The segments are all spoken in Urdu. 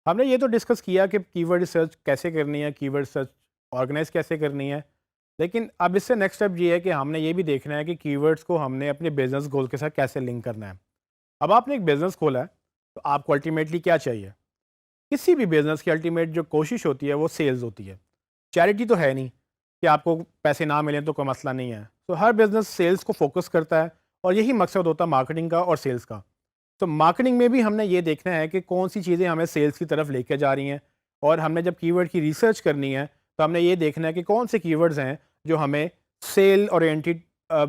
ہم نے یہ تو ڈسکس کیا کہ کی ورڈ ریسرچ کیسے کرنی ہے، کی ورڈ ریسرچ آرگنائز کیسے کرنی ہے، لیکن اب اس سے نیکسٹ اسٹیپ یہ ہے کہ ہم نے یہ بھی دیکھنا ہے کہ کی ورڈس کو ہم نے اپنے بزنس گول کے ساتھ کیسے لنک کرنا ہے۔ اب آپ نے ایک بزنس کھولا ہے تو آپ کو الٹیمیٹلی کیا چاہیے؟ کسی بھی بزنس کی الٹیمیٹ جو کوشش ہوتی ہے وہ سیلز ہوتی ہے، چیریٹی تو ہے نہیں کہ آپ کو پیسے نہ ملیں تو کوئی مسئلہ نہیں ہے۔ تو ہر بزنس سیلز کو فوکس کرتا ہے اور یہی مقصد ہوتا ہے مارکیٹنگ کا اور سیلز کا۔ تو مارکیٹنگ میں بھی ہم نے یہ دیکھنا ہے کہ کون سی چیزیں ہمیں سیلز کی طرف لے کے جا رہی ہیں، اور ہم نے جب کی ورڈ کی ریسرچ کرنی ہے تو ہم نے یہ دیکھنا ہے کہ کون سے کی ورڈز ہیں جو ہمیں سیل اورینٹیڈ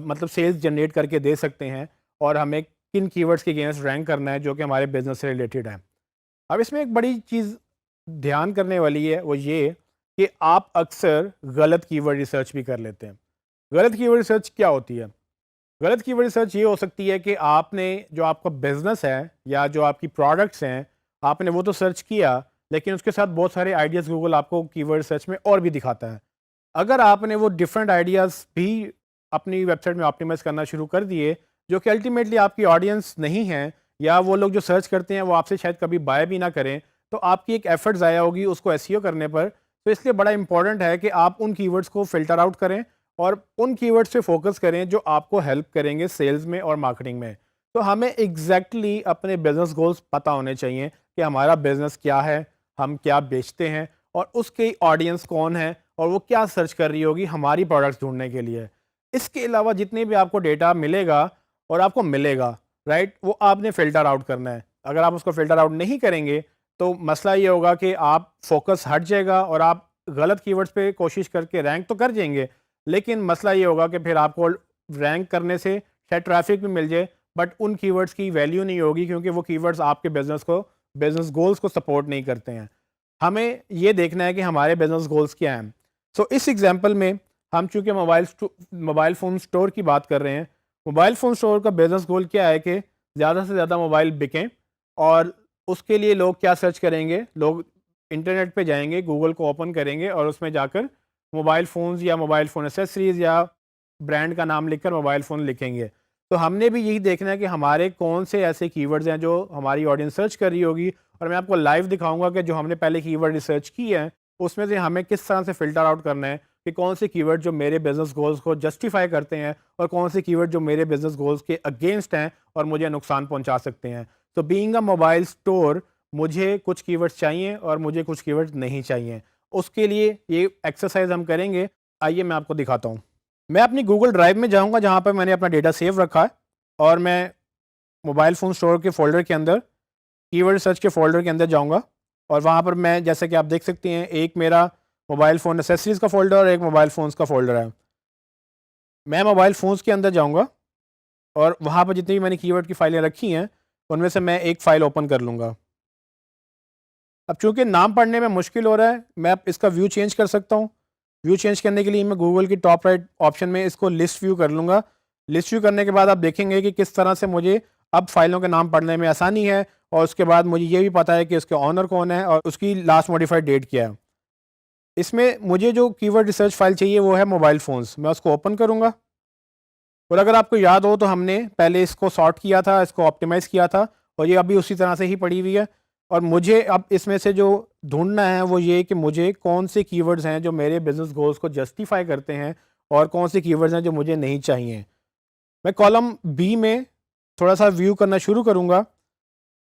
مطلب سیلز جنریٹ کر کے دے سکتے ہیں، اور ہمیں کن کی ورڈز کے اگینسٹ رینک کرنا ہے جو کہ ہمارے بزنس سے ریلیٹڈ ہے۔ اب اس میں ایک بڑی چیز دھیان کرنے والی ہے، وہ یہ کہ آپ اکثر غلط کی ورڈ ریسرچ بھی کر لیتے ہیں۔ غلط کی ورڈ ریسرچ کیا ہوتی ہے؟ غلط کی ورڈ ریسرچ یہ ہو سکتی ہے کہ آپ نے جو آپ کا بزنس ہے یا جو آپ کی پروڈکٹس ہیں، آپ نے وہ تو سرچ کیا، لیکن اس کے ساتھ بہت سارے آئیڈیاز گوگل آپ کو کی ورڈ ریسرچ میں اور بھی دکھاتا ہے۔ اگر آپ نے وہ ڈفرینٹ آئیڈیاز بھی اپنی ویب سائٹ میں آپٹیمائز کرنا شروع کر دیے، جو کہ الٹیمیٹلی آپ کی آڈینس نہیں ہیں، یا وہ لوگ جو سرچ کرتے ہیں وہ آپ سے شاید کبھی بائی بھی نہ کریں، تو آپ کی ایک ایفرٹ ضائع ہوگی اس کو ایس ای او کرنے پر۔ تو اس لیے بڑا امپورٹنٹ ہے کہ آپ ان کی ورڈس کو فلٹر آؤٹ کریں اور ان کی ورڈس پہ فوکس کریں جو آپ کو ہیلپ کریں گے سیلز میں اور مارکیٹنگ میں۔ تو ہمیں ایگزیکٹلی اپنے بزنس گولز پتہ ہونے چاہیے کہ ہمارا بزنس کیا ہے، ہم کیا بیچتے ہیں، اور اس کی آڈینس کون ہے، اور وہ کیا سرچ کر رہی ہوگی ہماری پروڈکٹس ڈھونڈنے کے لیے۔ اس کے علاوہ جتنے بھی آپ کو ڈیٹا ملے گا اور آپ کو ملے گا، رائٹ، وہ آپ نے فلٹر آؤٹ کرنا ہے۔ اگر آپ اس کو فلٹر آؤٹ نہیں کریں گے تو مسئلہ یہ ہوگا کہ آپ فوکس ہٹ جائے گا اور آپ غلط کی ورڈز پہ کوشش کر کے رینک تو کر جائیں گے، لیکن مسئلہ یہ ہوگا کہ پھر آپ کو رینک کرنے سے شاید ٹریفک بھی مل جائے، بٹ ان کی ورڈز کی ویلیو نہیں ہوگی کیونکہ وہ کی ورڈز آپ کے بزنس گولز کو سپورٹ نہیں کرتے ہیں۔ ہمیں یہ دیکھنا ہے کہ ہمارے بزنس گولز کیا ہیں۔ سو اس ایگزامپل میں ہم چونکہ موبائل فون اسٹور کی بات کر رہے ہیں، موبائل فون اسٹور کا بزنس گول کیا ہے کہ زیادہ سے زیادہ موبائل بکیں، اور اس کے لیے لوگ کیا سرچ کریں گے؟ لوگ انٹرنیٹ پہ جائیں گے، گوگل کو اوپن کریں گے اور اس میں جا کر موبائل فونز یا موبائل فون ایسیسریز یا برانڈ کا نام لکھ کر موبائل فون لکھیں گے۔ تو ہم نے بھی یہی دیکھنا ہے کہ ہمارے کون سے ایسے کی ورڈز ہیں جو ہماری آڈینس سرچ کر رہی ہوگی، اور میں آپ کو لائیو دکھاؤں گا کہ جو ہم نے پہلے کی ورڈ ریسرچ کی ہے اس میں سے ہمیں کس طرح سے فلٹر آؤٹ کرنا ہے کہ کون سے کی ورڈ جو میرے بزنس گولز کو جسٹیفائی کرتے ہیں، اور کون سے کی ورڈ جو میرے بزنس گولز کے اگینسٹ ہیں اور مجھے نقصان پہنچا سکتے ہیں۔ تو بینگ اے موبائل اسٹور مجھے کچھ کی ورڈز چاہیے اور مجھے کچھ کی ورڈز نہیں چاہیے۔ اس کے لیے یہ ایکسرسائز ہم کریں گے۔ آئیے میں آپ کو دکھاتا ہوں۔ میں اپنی گوگل ڈرائیو میں جاؤں گا جہاں پہ میں نے اپنا ڈیٹا سیو رکھا ہے، اور میں موبائل فون اسٹور کے فولڈر کے اندر کی ورڈ سرچ کے فولڈر کے اندر جاؤں گا، اور وہاں پر میں جیسے کہ آپ دیکھ سکتے ہیں ایک میرا موبائل فون ایسیسریز کا فولڈر اور ایک موبائل فونز کا فولڈر ہے۔ میں موبائل فونز کے اندر جاؤں گا اور وہاں پر جتنی بھی میں نے کی ورڈ کی فائلیں رکھی ہیں ان میں سے میں ایک فائل اوپن کر لوں گا۔ اب چونکہ نام پڑھنے میں مشکل ہو رہا ہے، میں اب اس کا ویو چینج کر سکتا ہوں۔ ویو چینج کرنے کے لیے میں گوگل کی ٹاپ رائٹ آپشن میں اس کو لسٹ ویو کر لوں گا۔ لسٹ ویو کرنے کے بعد آپ دیکھیں گے کہ کس طرح سے مجھے اب فائلوں کے نام پڑھنے میں آسانی ہے، اور اس کے بعد مجھے یہ بھی پتہ ہے کہ اس کے آنر کون ہے اور اس کی لاسٹ موڈیفائڈ ڈیٹ کیا ہے۔ اس میں مجھے جو کی ورڈ ریسرچ فائل چاہیے وہ ہے موبائل فونز۔ میں اس کو اوپن کروں گا، اور اگر آپ کو یاد ہو تو ہم نے پہلے اس کو سارٹ کیا تھا، اس کو آپٹیمائز کیا تھا، اور یہ ابھی اسی طرح سے ہی پڑی ہوئی ہے۔ اور مجھے اب اس میں سے جو ڈھونڈنا ہے وہ یہ کہ مجھے کون سے کی ورڈز ہیں جو میرے بزنس گولز کو جسٹیفائی کرتے ہیں، اور کون سے کی ورڈز ہیں جو مجھے نہیں چاہیے۔ میں کالم بی میں تھوڑا سا ویو کرنا شروع کروں گا۔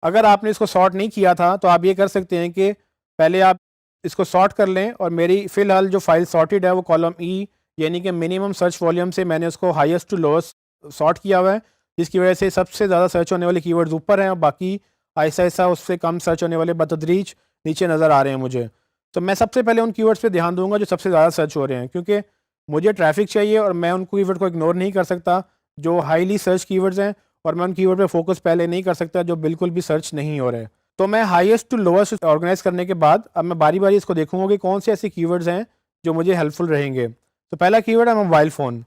اگر آپ نے اس کو سارٹ نہیں کیا تھا تو آپ یہ کر سکتے ہیں کہ پہلے آپ اس کو سارٹ کر لیں، اور میری فی الحال جو فائل سارٹیڈ ہے وہ کالم ای یعنی کہ منیمم سرچ والیوم سے میں نے اس کو ہائیسٹ ٹو لوسٹ سارٹ کیا ہوا ہے، جس کی وجہ سے سب سے زیادہ سرچ ہونے والے کی ورڈز اوپر ہیں اور باقی آہستہ آہستہ اس سے کم سرچ ہونے والے بتدریج نیچے نظر آ رہے ہیں مجھے۔ تو میں سب سے پہلے ان کی ورڈز پہ دھیان دوں گا جو سب سے زیادہ سرچ ہو رہے ہیں، کیونکہ مجھے ٹریفک چاہیے اور میں ان کی ورڈ کو اگنور نہیں کر سکتا جو ہائیلی سرچ کی ورڈز ہیں، اور میں ان کی ورڈ پہ فوکس پہلے نہیں کر سکتا جو بالکل بھی سرچ نہیں ہو رہے۔ تو میں ہائیسٹ ٹو لوسٹ آرگنائز کرنے کے بعد اب میں باری باری اس کو دیکھوں گا کہ کون سے ایسے کی ورڈز ہیں جو مجھے ہیلپ فل رہیں گے۔ تو پہلا کی ورڈ ہے موبائل فون۔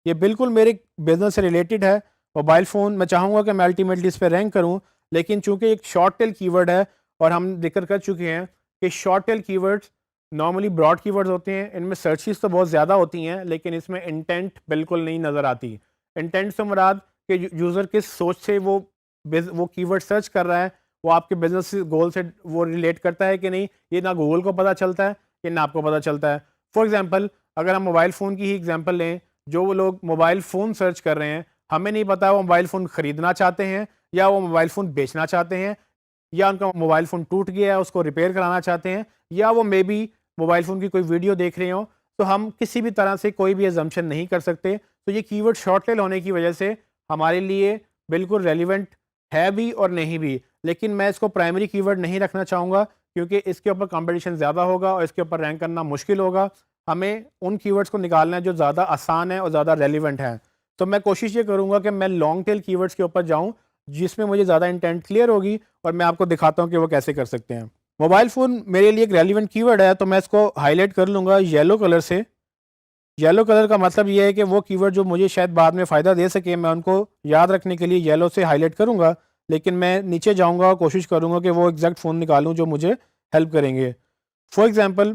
یہ بالکل میرے بزنس سے ریلیٹڈ ہے۔ موبائل فون میں چاہوں گا کہ میں الٹیمیٹلی اس پہ رینک کروں، لیکن چونکہ ایک شارٹ ٹیل کی ورڈ ہے اور ہم ذکر کر چکے ہیں کہ شارٹ ٹیل کی ورڈز نارملی براڈ کی ورڈز ہوتے ہیں، ان میں سرچز تو بہت زیادہ ہوتی ہیں لیکن اس میں انٹینٹ بالکل نہیں نظر آتی۔ انٹینٹ سے مراد کہ یوزر کس سوچ سے وہ کی ورڈ سرچ کر رہا ہے وہ آپ کے بزنس گول سے وہ ریلیٹ کرتا ہے کہ نہیں، یہ نہ گوگل کو پتہ چلتا ہے کہ نہ آپ کو پتہ چلتا ہے. فار ایگزامپل اگر ہم موبائل فون کی ہی ایگزامپل لیں، جو وہ لوگ موبائل فون سرچ کر رہے ہیں، ہمیں نہیں پتا وہ موبائل فون خریدنا چاہتے ہیں یا وہ موبائل فون بیچنا چاہتے ہیں، یا ان کا موبائل فون ٹوٹ گیا ہے اس کو ریپیئر کرانا چاہتے ہیں، یا وہ مے بی موبائل فون کی کوئی ویڈیو دیکھ رہے ہوں. تو ہم کسی بھی طرح سے کوئی بھی ایزمپشن نہیں کر سکتے. تو یہ کی ورڈ شارٹ ٹیل ہونے کی وجہ سے ہمارے لیے بالکل ریلیونٹ ہے بھی اور نہیں بھی. لیکن میں اس کو پرائمری کی ورڈ نہیں رکھنا چاہوں گا کیونکہ اس کے اوپر کمپٹیشن زیادہ ہوگا اور اس کے اوپر رینک کرنا مشکل ہوگا. ہمیں ان کی ورڈس کو نکالنا ہے جو زیادہ آسان ہیں اور زیادہ ریلیونٹ ہیں. تو میں کوشش یہ کروں گا کہ میں لانگ ٹیل کی ورڈس کے اوپر جاؤں جس میں مجھے زیادہ انٹینٹ کلیئر ہوگی، اور میں آپ کو دکھاتا ہوں کہ وہ کیسے کر سکتے ہیں. موبائل فون میرے لیے ایک ریلیونٹ کی ورڈ ہے، تو میں اس کو ہائی لائٹ کر لوں گا یلو کلر سے. یلو کلر کا مطلب یہ ہے کہ وہ کی ورڈ جو مجھے شاید بعد میں فائدہ دے سکے، میں ان کو یاد رکھنے کے لیے یلو سے ہائی لائٹ کروں گا. لیکن میں نیچے جاؤں گا اور کوشش کروں گا کہ وہ ایگزیکٹ فون نکالوں جو مجھے ہیلپ کریں گے. فار ایگزامپل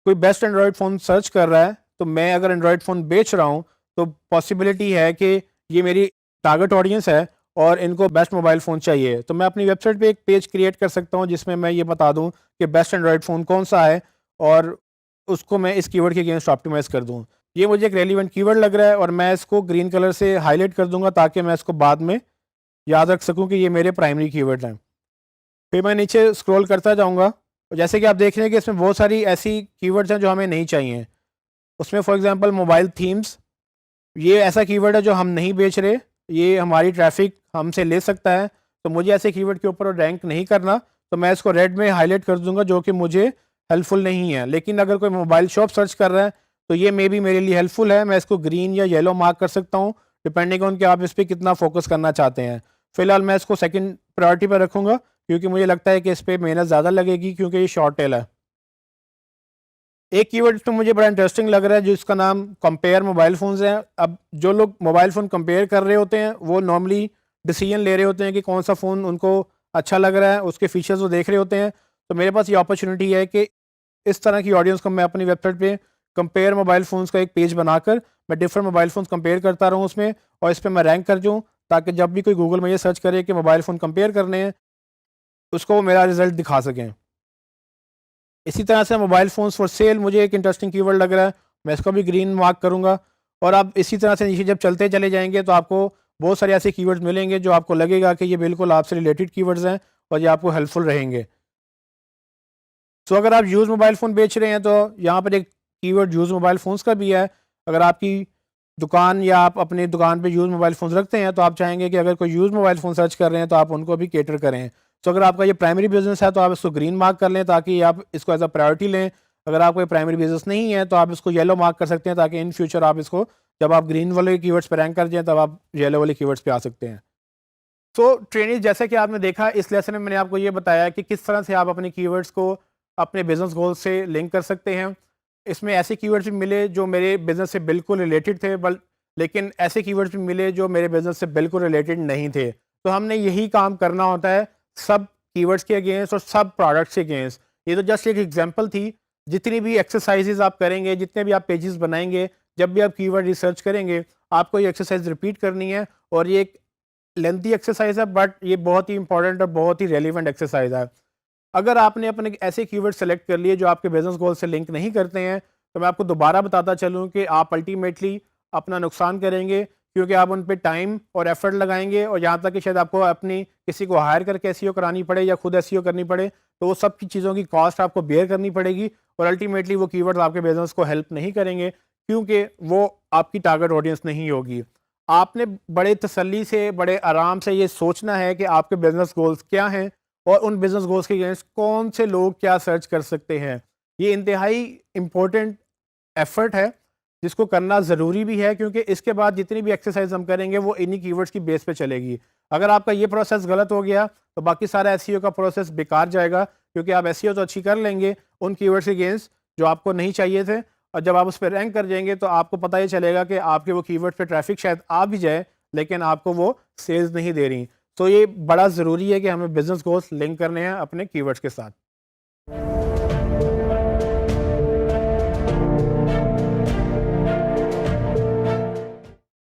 کوئی بیسٹ اینڈرائڈ فون سرچ کر رہا ہے، تو میں اگر اینڈرائڈ فون بیچ رہا ہوں تو پاسبلٹی ہے کہ یہ میری ٹارگٹ آڈینس ہے اور ان کو بیسٹ موبائل فون چاہیے. تو میں اپنی ویب سائٹ پہ ایک پیج کریٹ کر سکتا ہوں جس میں یہ بتا دوں کہ بیسٹ اینڈرائڈ فون کون سا ہے اور اس کو میں اس کی ورڈ کے اگینسٹ آپٹیمائز کر دوں. یہ مجھے ایک ریلیونٹ کی ورڈ لگ رہا ہے اور میں اس کو گرین کلر سے ہائی لائٹ کر دوں گا تاکہ میں اس کو بعد میں یاد رکھ سکوں کہ یہ میرے پرائمری کی ورڈ ہیں. پھر میں نیچے اسکرول کرتا جاؤں گا. جیسے کہ آپ دیکھ رہے ہیں کہ اس میں بہت ساری ایسی کی ورڈز ہیں جو ہمیں نہیں چاہیے. اس میں فار ایگزامپل موبائل تھیمز، یہ ایسا کی ورڈ ہے جو ہم نہیں بیچ رہے، یہ ہماری ٹریفک ہم سے لے سکتا ہے. تو مجھے ایسے کی ورڈ کے اوپر رینک نہیں کرنا، تو میں اس کو ریڈ میں ہائی لائٹ کر دوں گا جو کہ مجھے ہیلپ فل نہیں ہے. لیکن اگر کوئی موبائل شاپ سرچ کر رہا ہے تو یہ مے بی میرے لیے ہیلپ فل ہے. میں اس کو گرین یا یلو مارک کر سکتا ہوں ڈپینڈنگ آن کہ آپ اس پہ کتنا فوکس کرنا چاہتے ہیں. فی الحال میں اس کو سیکنڈ پرائرٹی پہ رکھوں گا کیونکہ مجھے لگتا ہے کہ اس پہ محنت زیادہ لگے گی کیونکہ یہ شارٹ ٹیل ہے. ایک کی ورڈ تو مجھے بڑا انٹرسٹنگ لگ رہا ہے جس کا نام کمپیئر موبائل فونز ہیں. اب جو لوگ موبائل فون کمپیئر کر رہے ہوتے ہیں وہ نارملی ڈیسیجن لے رہے ہوتے ہیں کہ کون سا فون ان کو اچھا لگ رہا ہے، اس کے فیچرز وہ دیکھ رہے ہوتے ہیں. تو میرے پاس یہ اپرچونیٹی ہے کہ اس طرح کی آڈینس کو میں اپنی ویب سائٹ پہ کمپیئر موبائل فونز کا ایک پیج بنا کر میں ڈفرنٹ موبائل فونز کمپیئر کرتا رہوں اس میں، اور اس پہ میں رینک کر جاؤں تاکہ جب بھی کوئی گوگل میں یہ سرچ کرے کہ موبائل فون کمپیئر کرنے ہیں اس کو وہ میرا رزلٹ دکھا سکیں. اسی طرح سے موبائل فونز فار سیل مجھے ایک انٹرسٹنگ کی ورڈ لگ رہا ہے، میں اس کو بھی گرین مارک کروں گا. اور آپ اسی طرح سے نیچے جب چلتے چلے جائیں گے تو آپ کو بہت سارے ایسے کی ورڈز ملیں گے جو آپ کو لگے گا کہ یہ بالکل آپ سے ریلیٹڈ کی ورڈز ہیں اور یہ آپ کو ہیلپ فل رہیں گے. سو اگر آپ یوز موبائل فون بیچ رہے ہیں تو یہاں پر ایک کی ورڈ یوز موبائل فونز کا بھی ہے. اگر آپ کی دکان یا آپ اپنی دکان پہ یوز موبائل فونز رکھتے ہیں تو آپ چاہیں گے کہ اگر کوئی یوز موبائل فون سرچ کر رہے ہیں تو آپ ان کو بھی کیٹر کریں. تو اگر آپ کا یہ پرائمری بزنس ہے تو آپ اس کو گرین مارک کر لیں تاکہ آپ اس کو ایز اے پرائرٹی لیں. اگر آپ کوئی پرائمری بزنس نہیں ہے تو آپ اس کو یلو مارک کر سکتے ہیں تاکہ ان فیوچر آپ اس کو جب آپ گرین والے کی ورڈس پہ رینک کر جائیں تب آپ یلو والے کی ورڈس پہ آ سکتے ہیں. سو ٹرینیز جیسا کہ آپ نے دیکھا اس لیسن میں نے آپ کو یہ بتایا کہ کس طرح سے آپ اپنی کی ورڈس کو اپنے بزنس گول سے لنک کر سکتے ہیں. اس میں ایسے کی ورڈس بھی ملے جو میرے بزنس سے بالکل ریلیٹڈ تھے، لیکن ایسے کی ورڈس بھی ملے جو میرے بزنس سے بالکل ریلیٹڈ نہیں تھے. تو ہم نے یہی کام کرنا ہوتا ہے سب کی ورڈس کے اگینسٹ اور سب پروڈکٹس کے اگینسٹ. یہ تو جسٹ ایک ایگزامپل تھی. جتنی بھی ایکسرسائزز آپ کریں گے، جتنے بھی آپ پیجز بنائیں گے، جب بھی آپ کی ورڈ ریسرچ کریں گے آپ کو یہ ایکسرسائز ریپیٹ کرنی ہے. اور یہ ایک لینتھی ایکسرسائز ہے بٹ یہ بہت ہی امپورٹنٹ اور بہت ہی ریلیونٹ ایکسرسائز ہے. اگر آپ نے اپنے ایسے کی ورڈ سلیکٹ کر لیے جو آپ کے بزنس گول سے لنک نہیں کرتے ہیں تو میں آپ کو دوبارہ بتاتا چلوں کہ آپ الٹیمیٹلی اپنا نقصان کریں گے کیونکہ آپ ان پہ ٹائم اور ایفرٹ لگائیں گے، اور یہاں تک کہ شاید آپ کو اپنی کسی کو ہائر کر کے ایس ای او کرانی پڑے یا خود ایس ای او کرنی پڑے تو وہ سب کی چیزوں کی کاسٹ آپ کو بیئر کرنی پڑے گی. اور الٹیمیٹلی وہ کی ورڈز آپ کے بزنس کو ہیلپ نہیں کریں گے کیونکہ وہ آپ کی ٹارگٹ آڈینس نہیں ہوگی. آپ نے بڑے تسلی سے، بڑے آرام سے یہ سوچنا ہے کہ آپ کے بزنس گولز کیا ہیں اور ان بزنس گولز کے اگینسٹ کون سے لوگ کیا سرچ کر سکتے ہیں. یہ انتہائی امپورٹنٹ ایفرٹ ہے جس کو کرنا ضروری بھی ہے کیونکہ اس کے بعد جتنی بھی ایکسرسائز ہم کریں گے وہ انہی کی ورڈز کی بیس پہ چلے گی. اگر آپ کا یہ پروسیس غلط ہو گیا تو باقی سارا ایس ای او کا پروسیس بیکار جائے گا کیونکہ آپ ایس ای او تو اچھی کر لیں گے ان کی ورڈز کے اگینسٹ جو آپ کو نہیں چاہیے تھے، اور جب آپ اس پہ رینک کر جائیں گے تو آپ کو پتہ یہ چلے گا کہ آپ کے وہ کی ورڈ پہ ٹریفک شاید آ بھی جائے لیکن آپ کو وہ سیلز نہیں دے رہی. تو یہ بڑا ضروری ہے کہ ہمیں بزنس گولز لنک کرنے ہیں اپنے کی ورڈز کے ساتھ.